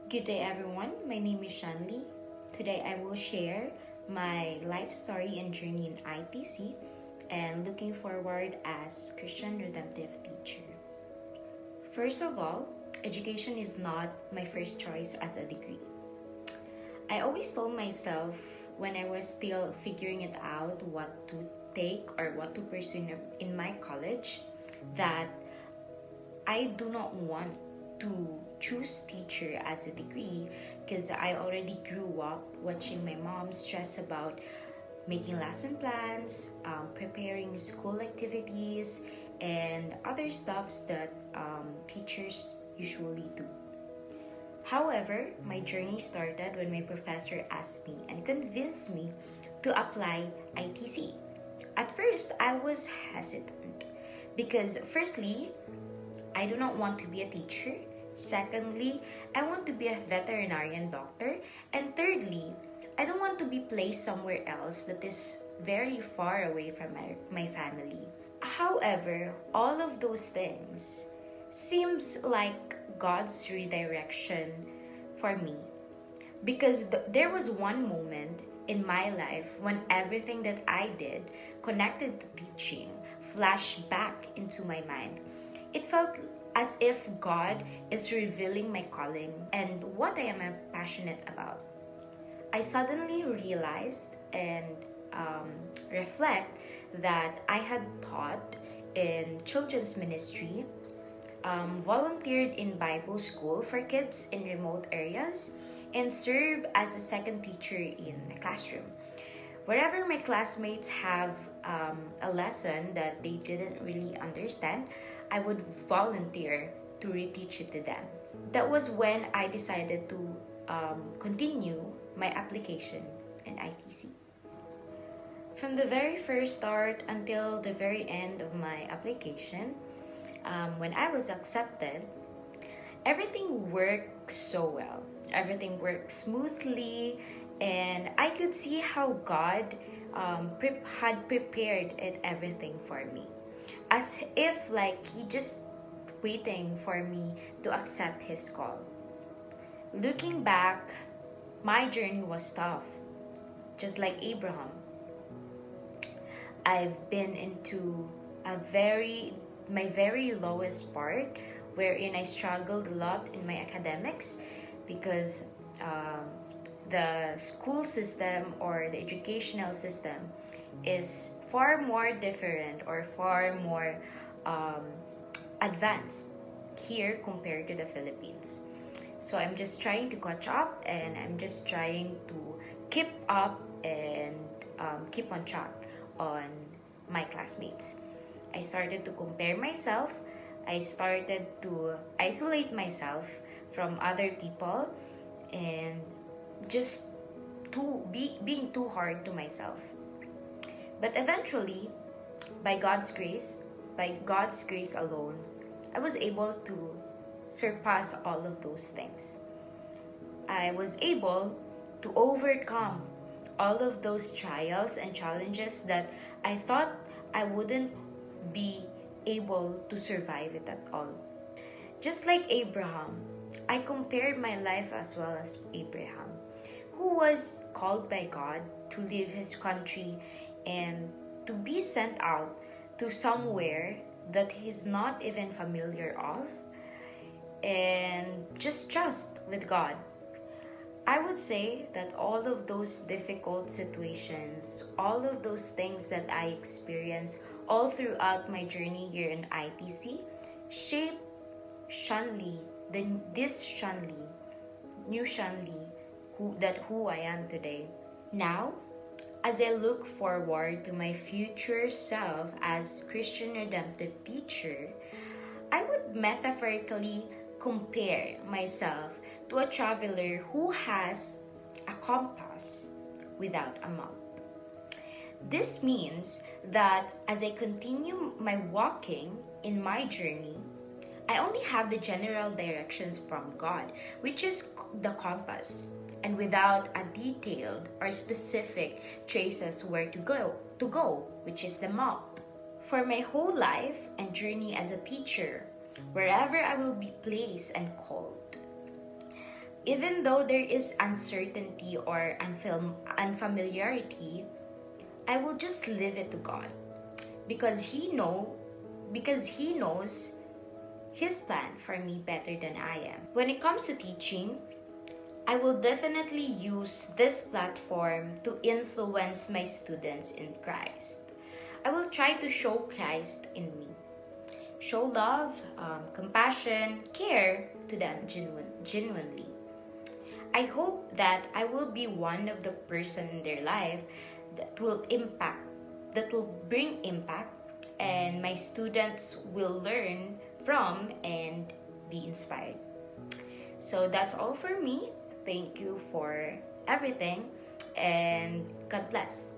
Good day, everyone. My name is Shanli. Today, I will share my life story and journey in ITC and looking forward as Christian Redemptive Teacher. First of all, education is not my first choice as a degree. I always told myself when I was still figuring it out what to take or what to pursue in my college that I do not want to choose teacher as a degree because I already grew up watching my mom stress about making lesson plans, preparing school activities, and other stuffs that teachers usually do. However, my journey started when my professor asked me and convinced me to apply ITC. At first, I was hesitant because, firstly, I do not want to be a teacher. Secondly, I want to be a veterinarian doctor. And thirdly, I don't want to be placed somewhere else that is very far away from my family. However, all of those things seems like God's redirection for me because there was one moment in my life when everything that I did connected to teaching flashed back into my mind. It felt as if God is revealing my calling and what I am passionate about. I suddenly realized and reflect that I had taught in children's ministry, volunteered in Bible school for kids in remote areas, and served as a second teacher in a classroom. Wherever my classmates have a lesson that they didn't really understand, I would volunteer to reteach it to them. That was when I decided to continue my application in ITC. From the very first start until the very end of my application, when I was accepted, everything worked so well. Everything worked smoothly, and I could see how God had prepared everything for me, as if like He just waiting for me to accept His call. Looking back, my journey was tough, just like Abraham. I've been into my very lowest part wherein I struggled a lot in my academics because the school system or the educational system is far more different or far more um, advanced here compared to the Philippines. So I'm just trying to catch up and I'm just trying to keep up and keep on track on my classmates. I started to compare myself. I started to isolate myself from other people and just being too hard to myself. But eventually, by God's grace alone, I was able to surpass all of those things. I was able to overcome all of those trials and challenges that I thought I wouldn't be able to survive it at all. Just like Abraham, I compared my life as well as Abraham, who was called by God to leave his country and to be sent out to somewhere that he's not even familiar of and just trust with God. I would say that all of those difficult situations, all of those things that I experienced all throughout my journey here in ITC shaped Shanli, this Shanli, new Shanli, who I am today. Now, as I look forward to my future self as Christian Redemptive Teacher, I would metaphorically compare myself to a traveler who has a compass without a map. This means that as I continue my walking in my journey, I only have the general directions from God, which is the compass, and without a detailed or specific traces where to go, which is the map. For my whole life and journey as a teacher, wherever I will be placed and called, Even though there is uncertainty or unfamiliarity, I will just leave it to God, because He knows His plan for me better than I am. When it comes to teaching, I will definitely use this platform to influence my students in Christ. I will try to show Christ in me. Show love, compassion, care to them genuinely. I hope that I will be one of the person in their life that will bring impact, and my students will learn from and be inspired. So that's all for me. Thank you for everything, and God bless.